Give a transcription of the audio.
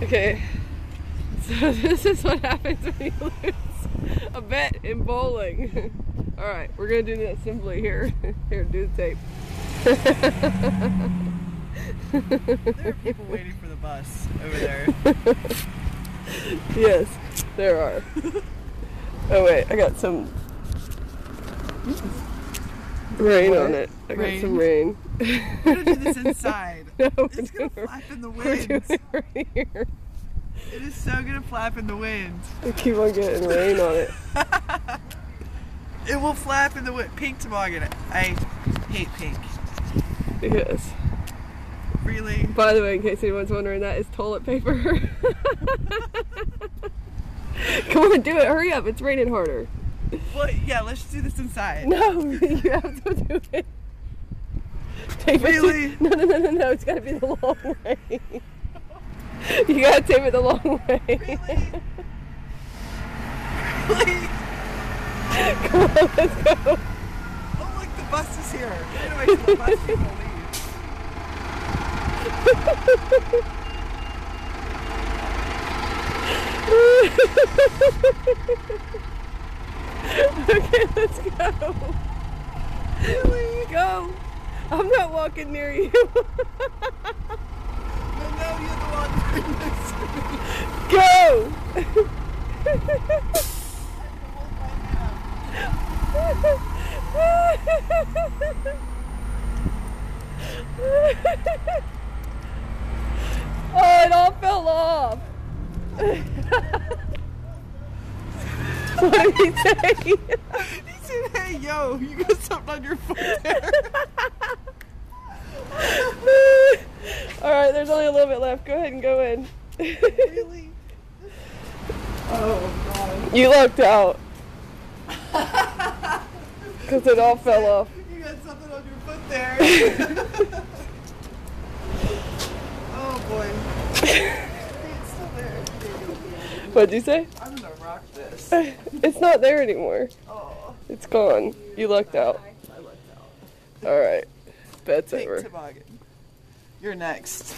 Okay, so this is what happens when you lose a bet in bowling. Alright, we're gonna do that simply here. Here, do the tape. There are people waiting for the bus over there. Yes, there are. Oh wait, I got some rain on it. I got some rain. We're gonna do this inside. No, It's gonna flap in the we're wind. doing it right here. It is so gonna flap in the wind. I keep on getting rain on it. It will flap in the wind. Pink toboggan. I hate pink. Yes. Really? By the way, in case anyone's wondering, that is toilet paper. Come on, do it. Hurry up. It's raining harder. Well, yeah, let's do this inside. No, you have to do it. Tape Really? it no. It's got to be the long way. You got to tape it the long way. Really? Really? Come on, let's go. Oh, look, the bus is here. We're gonna wait till the bus people leave. Okay, let's go. Really? Go. I'm not walking near you. No, you're the one right next to me. Go. Oh, it all fell off. What did he say? He said, hey, yo, you got something on your foot there. Alright, there's only a little bit left. Go ahead and go in. Really? Oh, God. You lucked out. Because it all fell off. You got something on your foot there. Oh, boy. It's still there. What'd you say? I'm gonna rock this. It's not there anymore. Oh, It's gone. You lucked out. I lucked out. Alright. Bet's Pink over. toboggan. You're next.